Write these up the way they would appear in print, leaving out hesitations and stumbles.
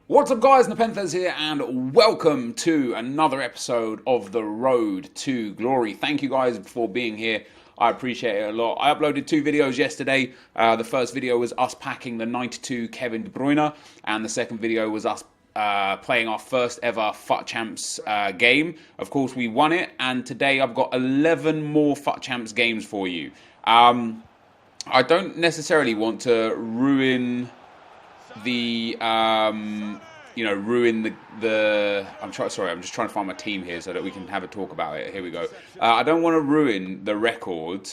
What's up guys, NepentheZ here and welcome to another episode of The Road to Glory. Thank you guys for being here. I appreciate it a lot. I uploaded two videos yesterday. The first video was us packing the 92 Kevin De Bruyne, and the second video was us playing our first ever FUT Champs game. Of course we won it, and today I've got 11 more FUT Champs games for you. I don't necessarily want to ruin the ruin the I'm just trying to find my team here so that we can have a talk about it. Here we go. I don't want to ruin the record.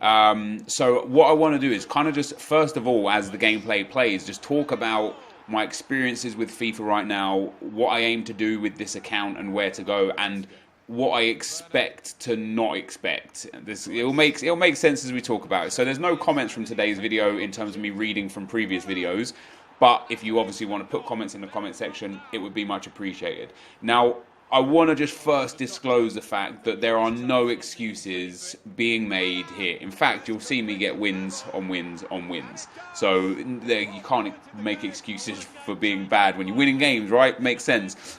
So what I want to do is kind of just, first of all, as the gameplay plays, just talk about my experiences with FIFA right now, what I aim to do with this account and where to go, and what I expect to not expect. It'll make sense as we talk about it. So there's no comments from today's video in terms of me reading from previous videos. But if you obviously want to put comments in the comment section, it would be much appreciated. Now, I want to just first disclose the fact that there are no excuses being made here. In fact, you'll see me get wins on wins on wins. So you can't make excuses for being bad when you're winning games, right? Makes sense.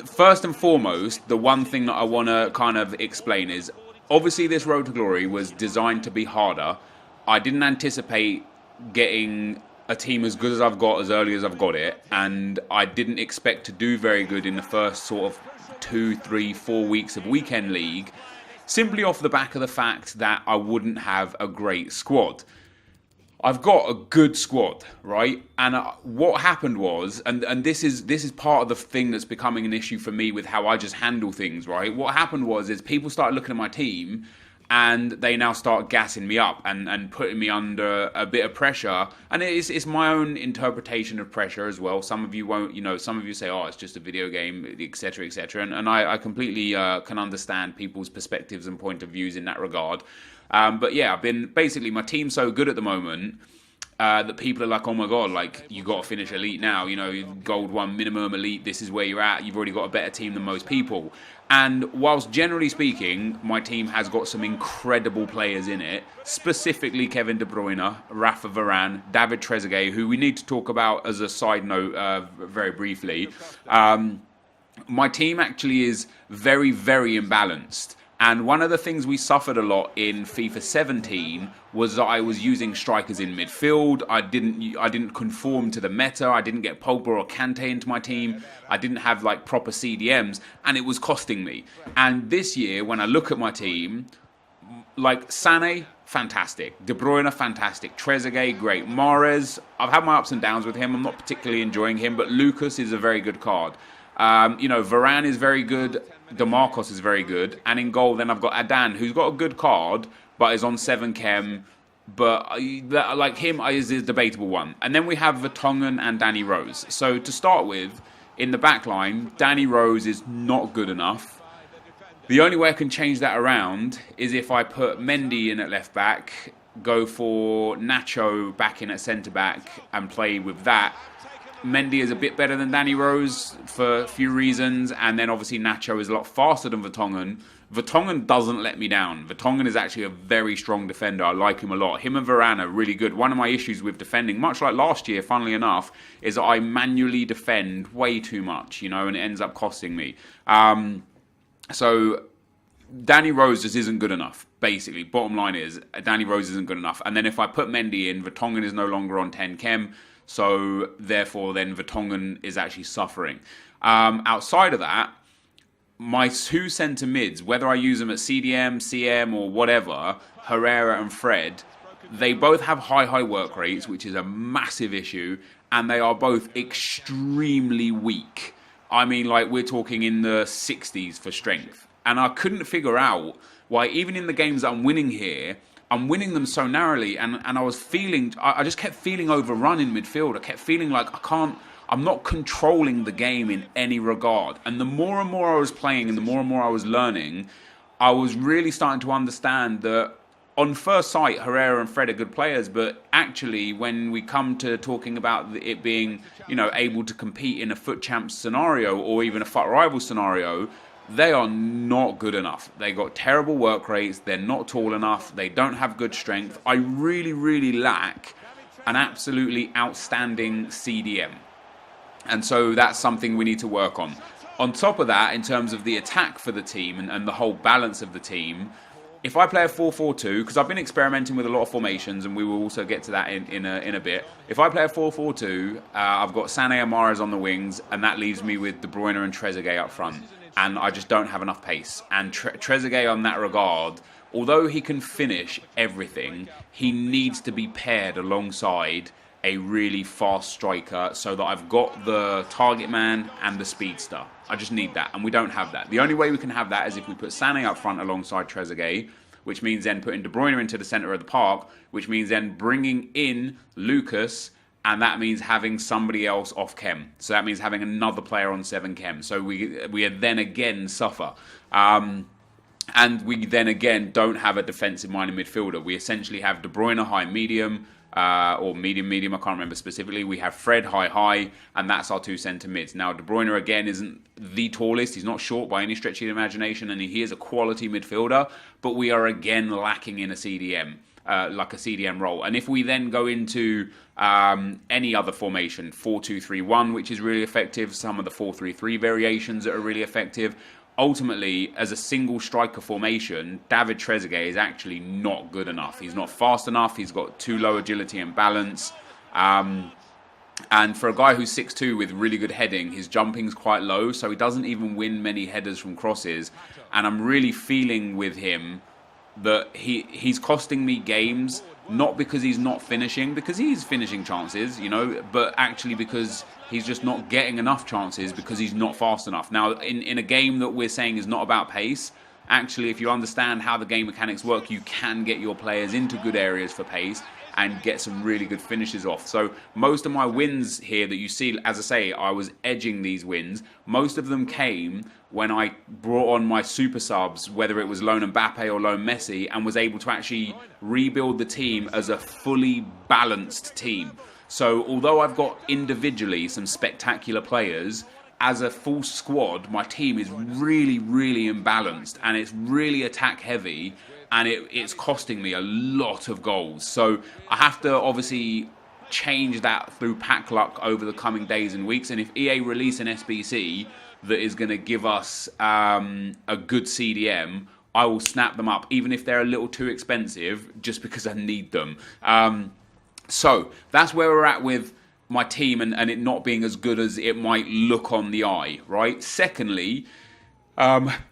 First and foremost, the one thing that I want to kind of explain is, obviously this Road to Glory was designed to be harder. I didn't anticipate getting a team as good as I've got as early as I've got it, and I didn't expect to do very good in the first sort of 2, 3, 4 weeks of weekend league, simply off the back of the fact that I wouldn't have a great squad. I've got a good squad, right? And what happened was, and this is part of the thing that's becoming an issue for me with how I just handle things, right? What happened is people started looking at my team and they now start gassing me up and putting me under a bit of pressure. And it's my own interpretation of pressure as well. Some of you won't, some of you say, oh, it's just a video game, etc., etc. And I completely can understand people's perspectives and point of views in that regard. But yeah, my team's so good at the moment that people are like, oh my god, like, you got to finish elite now, gold 1 minimum elite, this is where you're at, you've already got a better team than most people. And whilst generally speaking my team has got some incredible players in it, specifically Kevin De Bruyne, Rafa Varane, David Trezeguet, who we need to talk about as a side note very briefly, my team actually is very, very imbalanced. And one of the things we suffered a lot in FIFA 17 was that I was using strikers in midfield. I didn't conform to the meta. I didn't get Pogba or Kante into my team. I didn't have like proper CDMs, and it was costing me. And this year, when I look at my team, like Sané, fantastic. De Bruyne, fantastic. Trezeguet, great. Mahrez, I've had my ups and downs with him. I'm not particularly enjoying him, but Lucas is a very good card. Varane is very good. DeMarcos is very good. And in goal, then I've got Adan, who's got a good card, but is on 7 chem. But like him is a debatable one. And then we have Vertonghen and Danny Rose. So to start with, in the back line, Danny Rose is not good enough. The only way I can change that around is if I put Mendy in at left back, go for Nacho back in at centre back, and play with that. Mendy is a bit better than Danny Rose for a few reasons, and then obviously Nacho is a lot faster than Vertonghen. Vertonghen doesn't let me down. Vertonghen is actually a very strong defender. I like him a lot. Him and Varane are really good. One of my issues with defending, much like last year, funnily enough, is that I manually defend way too much, and it ends up costing me. So Danny Rose just isn't good enough, basically. Bottom line is, Danny Rose isn't good enough. And then if I put Mendy in, Vertonghen is no longer on 10 chem. So therefore, then Vertonghen is actually suffering. Outside of that, my two centre mids, whether I use them at CDM, CM, or whatever, Herrera and Fred, they both have high work rates, which is a massive issue, and they are both extremely weak. I mean, like, we're talking in the 60s for strength. And I couldn't figure out why, even in the games that I'm winning here, I'm winning them so narrowly, and I just kept feeling overrun in midfield. I kept feeling like I'm not controlling the game in any regard. And the more and more I was playing and the more I was learning, I was really starting to understand that on first sight, Herrera and Fred are good players, but actually when we come to talking about it being, able to compete in a FUT Champs scenario or even a FUT Rival scenario, they are not good enough. They got terrible work rates. They're not tall enough. They don't have good strength. I really, really lack an absolutely outstanding CDM. And so that's something we need to work on. On top of that, in terms of the attack for the team and the whole balance of the team, if I play a 4-4-2, because I've been experimenting with a lot of formations, and we will also get to that in a bit. If I play a 4-4-2, I've got Sané and Mahrez on the wings, and that leaves me with De Bruyne and Trezeguet up front. And I just don't have enough pace. And Trezeguet, on that regard, although he can finish everything, he needs to be paired alongside a really fast striker so that I've got the target man and the speedster. I just need that, and we don't have that. The only way we can have that is if we put Sané up front alongside Trezeguet, which means then putting De Bruyne into the centre of the park, which means then bringing in Lucas, and that means having somebody else off chem. So that means having another player on 7 chem. So we then again suffer. And we then again don't have a defensive-minded midfielder. We essentially have De Bruyne high-medium, or medium, I can't remember specifically. We have Fred high, and that's our 2 centre mids. Now, De Bruyne, again, isn't the tallest. He's not short by any stretch of the imagination, and he is a quality midfielder, but we are again lacking in a CDM, like a CDM role. And if we then go into any other formation, 4-2-3-1, which is really effective, some of the 4-3-3 variations that are really effective, ultimately, as a single striker formation, David Trezeguet is actually not good enough. He's not fast enough. He's got too low agility and balance. And for a guy who's 6'2" with really good heading, his jumping's quite low, so he doesn't even win many headers from crosses. And I'm really feeling with him that he's costing me games, not because he's not finishing, because he's finishing chances, but actually because he's just not getting enough chances because he's not fast enough. Now, in a game that we're saying is not about pace, actually, if you understand how the game mechanics work, you can get your players into good areas for pace and get some really good finishes off. So most of my wins here that you see, as I say, I was edging these wins. Most of them came when I brought on my super subs, whether it was lone Mbappe or lone Messi, and was able to actually rebuild the team as a fully balanced team. So although I've got individually some spectacular players, as a full squad, my team is really, really imbalanced, and it's really attack heavy, and it's costing me a lot of goals. So I have to obviously change that through pack luck over the coming days and weeks. And if EA release an SBC that is going to give us a good CDM, I will snap them up, even if they're a little too expensive, just because I need them. So that's where we're at with my team and it not being as good as it might look on the eye, right? Secondly,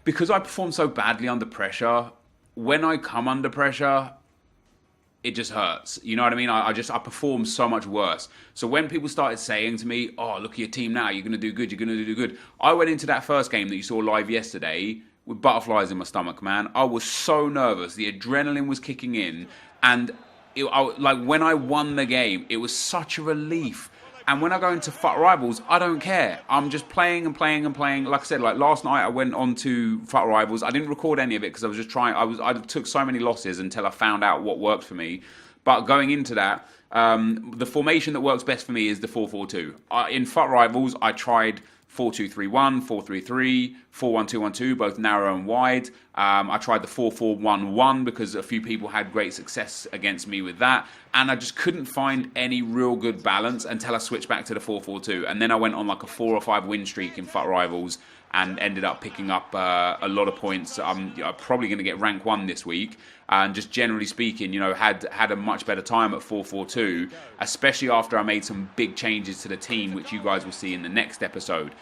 because I perform so badly under pressure, when I come under pressure, it just hurts. You know what I mean? I perform so much worse. So when people started saying to me, oh, look at your team now, you're going to do good, you're going to do good. I went into that first game that you saw live yesterday with butterflies in my stomach, man. I was so nervous. The adrenaline was kicking in. And like when I won the game, it was such a relief. And when I go into FUT Rivals, I don't care. I'm just playing and playing and playing. Like I said, like last night I went on to FUT Rivals. I didn't record any of it because I was just trying. I took so many losses until I found out what worked for me. But going into that, the formation that works best for me is the 4-4-2. In FUT Rivals, I tried 4-2-3-1, 4-3-3, 4-1-2-1-2, both narrow and wide. I tried the 4-4-1-1 because a few people had great success against me with that. And I just couldn't find any real good balance until I switched back to the 4-4-2. And then I went on like a 4 or 5 win streak in FUT Rivals and ended up picking up a lot of points. I'm probably going to get rank 1 this week. And just generally speaking, had a much better time at 4-4-2, especially after I made some big changes to the team, which you guys will see in the next episode.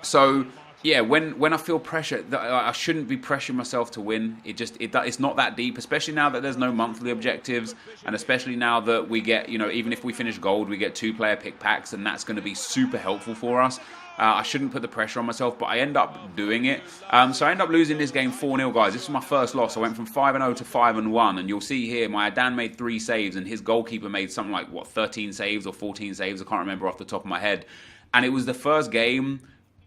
So yeah, when I feel pressure, I shouldn't be pressuring myself to win. It's not that deep, especially now that there's no monthly objectives, and especially now that we get, even if we finish gold, we get 2-player pick packs, and that's going to be super helpful for us. I shouldn't put the pressure on myself, but I end up doing it. So I end up losing this game 4-0, guys. This is my first loss. I went from 5-0 to 5-1, and you'll see here, my Adan made 3 saves, and his goalkeeper made something like, 13 saves or 14 saves? I can't remember off the top of my head. And it was the first game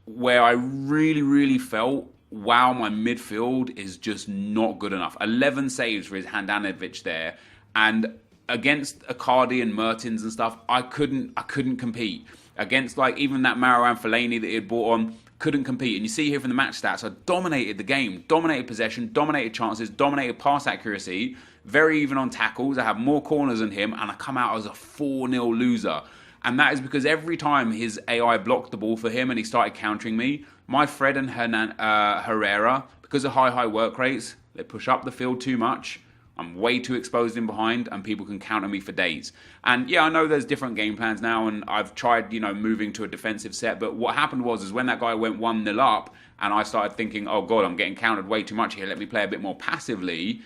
where I really, really felt, wow, my midfield is just not good enough. 11 saves for his Handanovic there, and against Icardi and Mertens and stuff, I couldn't compete. Against even that Marouane Fellaini that he had brought on, couldn't compete. And you see here from the match stats, I dominated the game, dominated possession, dominated chances, dominated pass accuracy. very even on tackles. I have more corners than him, and I come out as a 4-0 loser. And that is because every time his AI blocked the ball for him and he started countering me, my Fred and Herrera, because of high work rates, they push up the field too much. I'm way too exposed in behind, and people can counter me for days. And yeah, I know there's different game plans now, and I've tried, moving to a defensive set. But what happened was when that guy went 1-0 up, and I started thinking, oh God, I'm getting countered way too much here. Let me play a bit more passively.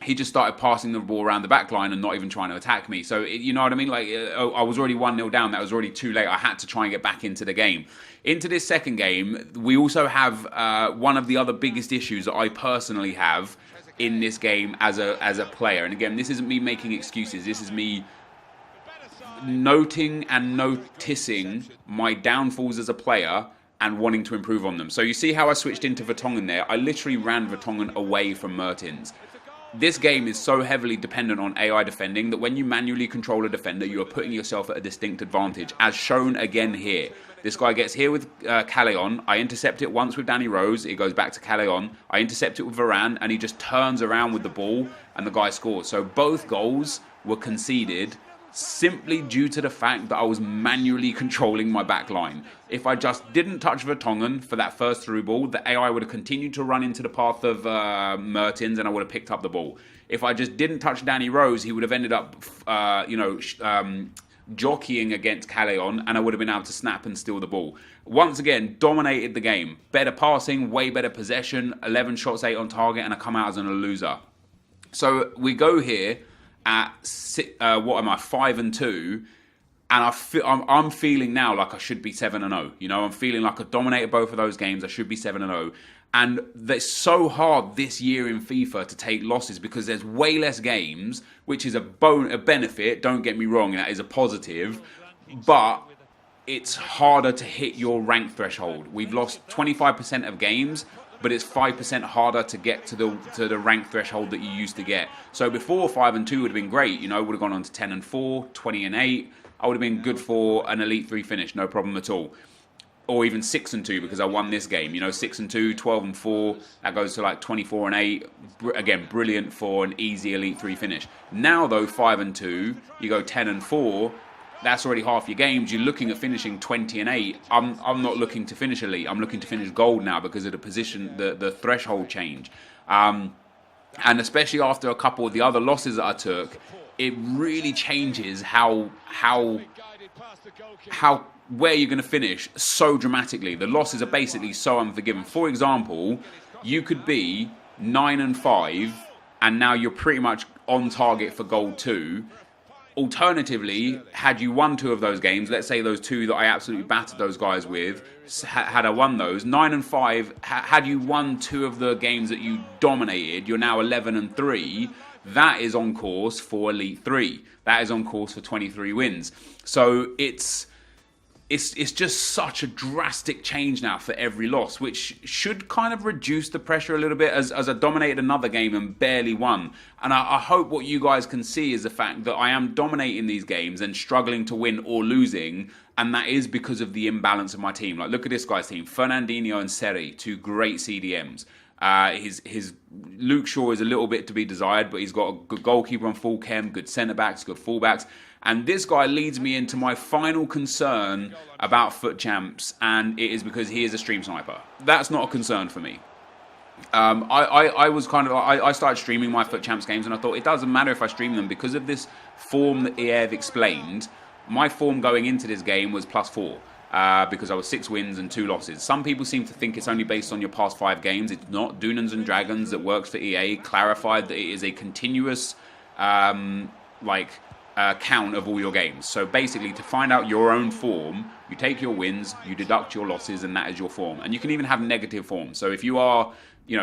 He just started passing the ball around the back line and not even trying to attack me. So, you know what I mean? I was already 1-0 down. That was already too late. I had to try and get back into the game. Into this second game, we also have one of the other biggest issues that I personally have in this game as a player. And again, this isn't me making excuses. This is me noting and noticing my downfalls as a player and wanting to improve on them. So you see how I switched into Vertonghen there? I literally ran Vertonghen away from Mertens. This game is so heavily dependent on AI defending that when you manually control a defender, you are putting yourself at a distinct advantage, as shown again here. This guy gets here with Callejon. I intercept it once with Danny Rose. It goes back to Callejon. I intercept it with Varane, and he just turns around with the ball, and the guy scores. So both goals were conceded simply due to the fact that I was manually controlling my back line. If I just didn't touch Vertonghen for that first through ball, the AI would have continued to run into the path of Mertens, and I would have picked up the ball. If I just didn't touch Danny Rose, he would have ended up, jockeying against Callejon, and I would have been able to snap and steal the ball. Once again, dominated the game. Better passing, way better possession, 11 shots, 8 on target, and I come out as a loser. So we go here at 5-2, and I'm feeling now like I should be 7-0. I'm feeling like I dominated both of those games. I should be 7-0. And it's so hard this year in FIFA to take losses because there's way less games, which is a benefit. Don't get me wrong, that is a positive. But it's harder to hit your rank threshold. We've lost 25% of games, but it's 5% harder to get to the rank threshold that you used to get. So before 5-2 would have been great. Would have gone on to 10-4, 20-8. I would have been good for an Elite 3 finish, no problem at all. Or even 6-2 because I won this game. 6-2, 12-4, that goes to like 24-8. Again, brilliant for an easy Elite 3 finish. Now though, 5-2, you go 10-4. That's already half your games. You're looking at finishing 20-8. I'm not looking to finish Elite. I'm looking to finish Gold now because of the position, the threshold change. And especially after a couple of the other losses that I took, it really changes how where you're going to finish so dramatically. The losses are basically so unforgiving. For example, you could be 9-5 and now you're pretty much on target for Gold 2. Alternatively, had you won 2 of those games, let's say those 2 that I absolutely battered those guys with, had I won those, 9-5, had you won 2 of the games that you dominated, you're now 11-3, that is on course for Elite 3. That is on course for 23 wins. So it's just such a drastic change now for every loss, which should kind of reduce the pressure a little bit as I dominated another game and barely won. And I hope what you guys can see is the fact that I am dominating these games and struggling to win or losing, and that is because of the imbalance of my team. Like, look at this guy's team. Fernandinho and Seri, 2 great CDMs. His Luke Shaw is a little bit to be desired, but he's got a good goalkeeper on full chem, good centre-backs, good full-backs. And this guy leads me into my final concern about FUT Champs, and it is because he is a stream sniper. That's not a concern for me. I started streaming my FUT Champs games, and I thought it doesn't matter if I stream them because of this form that EA have explained. My form going into this game was +4. Because I was 6 wins and 2 losses. Some people seem to think it's only based on your past 5 games. It's not. Dunans and Dragons that works for EA clarified that it is a continuous count of all your games. So basically, to find out your own form, you take your wins, you deduct your losses, and that is your form. And you can even have negative form. So if you are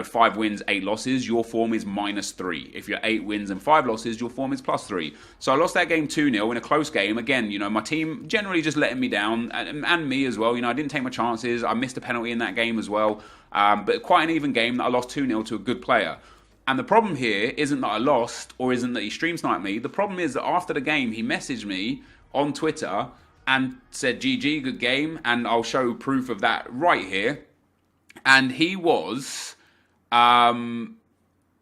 5 wins, 8 losses, your form is -3. If you're 8 wins and 5 losses, your form is +3. So I lost that game 2-0 in a close game. Again, my team generally just letting me down, and me as well. I didn't take my chances. I missed a penalty in that game as well. But quite an even game that I lost 2-0 to a good player. And the problem here isn't that I lost or isn't that he stream sniped me. The problem is that after the game, he messaged me on Twitter and said, GG, good game. And I'll show proof of that right here. And he was...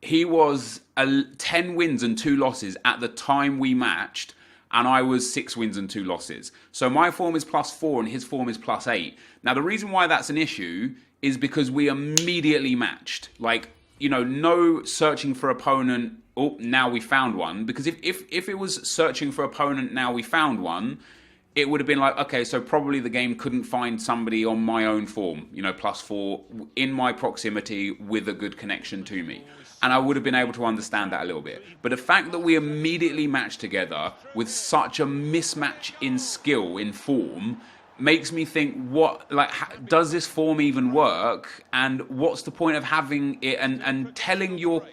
he was 10 wins and 2 losses at the time we matched, and I was 6 wins and 2 losses. So my form is +4 and his form is +8. Now, the reason why that's an issue is because we immediately matched. Like, you know, no searching for opponent, oh, now we found one. Because if it was searching for opponent, now we found one, it would have been like, okay, so probably the game couldn't find somebody on my own form, you know, +4 in my proximity with a good connection to me. And I would have been able to understand that a little bit. But the fact that we immediately matched together with such a mismatch in skill, in form, makes me think, what, like, does this form even work? And what's the point of having it and telling your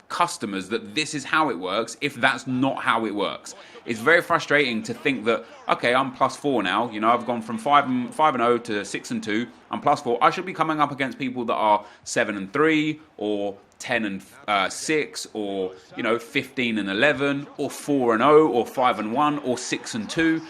customers that this is how it works if that's not how it works? It's very frustrating to think that, okay, I'm +4 now. You know, I've gone from 5-0 to 6-2. I'm +4. I should be coming up against people that are 7-3 or 10-6 or, you know, 15-11 or 4-0 or 5-1 or 6-2.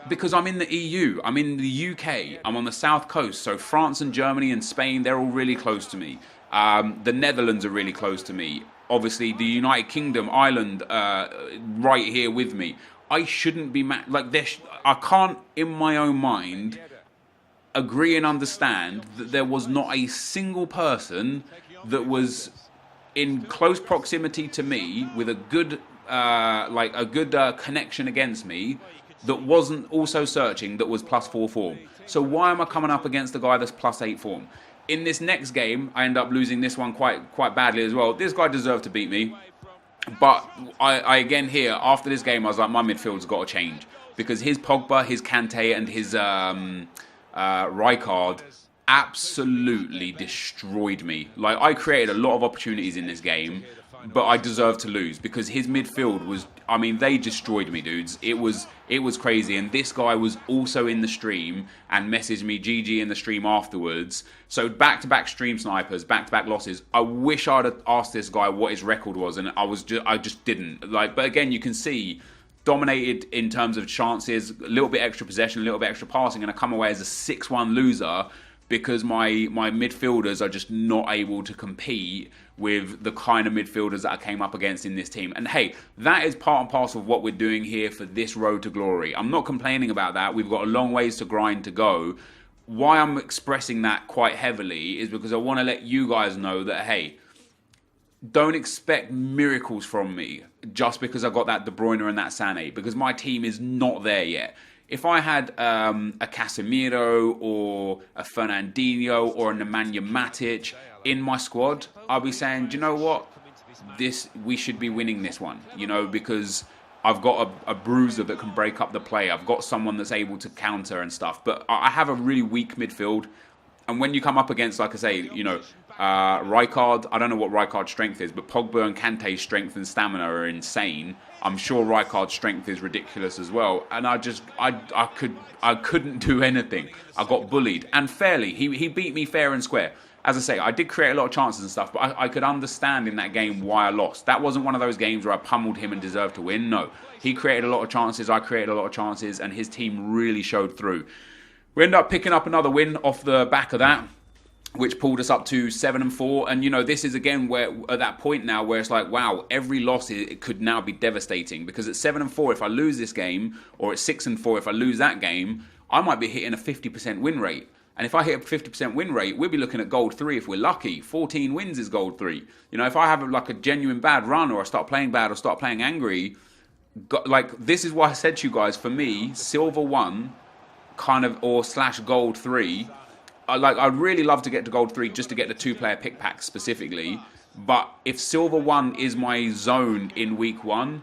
Because I'm in the EU, I'm in the UK, I'm on the south coast, so France and Germany and Spain, they're all really close to me. The Netherlands are really close to me. Obviously, the United Kingdom, Ireland, right here with me. I shouldn't be like this. I can't, in my own mind, agree and understand that there was not a single person that was in close proximity to me with a good, connection against me, that wasn't also searching, that was +4 form. So why am I coming up against a guy that's +8 form? In this next game, I end up losing this one quite badly as well. This guy deserved to beat me. But I again here, after this game, I was like, my midfield's got to change. Because his Pogba, his Kante, and his Rijkaard absolutely destroyed me. Like, I created a lot of opportunities in this game, but I deserved to lose because his midfield was, I mean, they destroyed me, dudes. It was crazy. And this guy was also in the stream and messaged me GG in the stream afterwards. So back-to-back stream snipers, back-to-back losses. I wish I'd have asked this guy what his record was, and I just didn't. Like, but again, you can see, dominated in terms of chances, a little bit extra possession, a little bit extra passing, and I come away as a 6-1 loser because my midfielders are just not able to compete with the kind of midfielders that I came up against in this team. And hey, that is part and parcel of what we're doing here for this road to glory. I'm not complaining about that. We've got a long ways to grind to go. Why I'm expressing that quite heavily is because I want to let you guys know that, hey, don't expect miracles from me just because I got that De Bruyne and that Sané, because my team is not there yet. If I had a Casemiro or a Fernandinho or a Nemanja Matic in my squad, I'll be saying, do you know what? We should be winning this one, you know, because I've got a bruiser that can break up the play. I've got someone that's able to counter and stuff. But I have a really weak midfield. And when you come up against, like I say, you know, Rijkaard, I don't know what Rijkaard's strength is, but Pogba and Kante's strength and stamina are insane. I'm sure Rijkaard's strength is ridiculous as well. And I couldn't do anything. I got bullied. And fairly. He beat me fair and square. As I say, I did create a lot of chances and stuff, but I could understand in that game why I lost. That wasn't one of those games where I pummeled him and deserved to win. No. He created a lot of chances, I created a lot of chances, and his team really showed through. We ended up picking up another win off the back of that, which pulled us up to 7-4. And, you know, this is again where at that point now where it's like, wow, every loss it could now be devastating. Because at 7-4, if I lose this game, or at 6-4, if I lose that game, I might be hitting a 50% win rate. And if I hit a 50% win rate, we'll be looking at gold 3 if we're lucky. 14 wins is gold 3. You know, if I have like a genuine bad run, or I start playing bad, or start playing angry, like, this is why I said to you guys, for me, silver 1 kind of, or / gold 3, I'd really love to get to gold 3 just to get the 2-player pick pack specifically. But if silver 1 is my zone in week 1,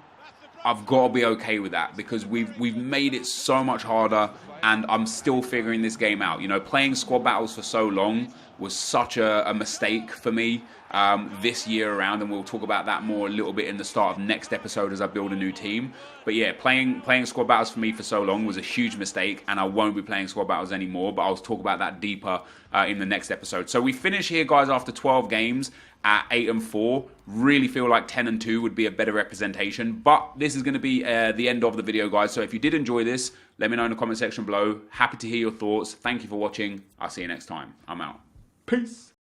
I've got to be okay with that, because we've made it so much harder, and I'm still figuring this game out. You know, playing squad battles for so long was such a mistake for me this year around, and we'll talk about that more a little bit in the start of next episode as I build a new team. But yeah, playing squad battles for me for so long was a huge mistake, and I won't be playing squad battles anymore, but I'll talk about that deeper in the next episode. So we finish here, guys, after 12 games at 8-4. Really feel like 10-2 would be a better representation, but this is going to be the end of the video, guys. So if you did enjoy this, let me know in the comment section below. Happy to hear your thoughts. Thank you for watching. I'll see you next time. I'm out. Peace.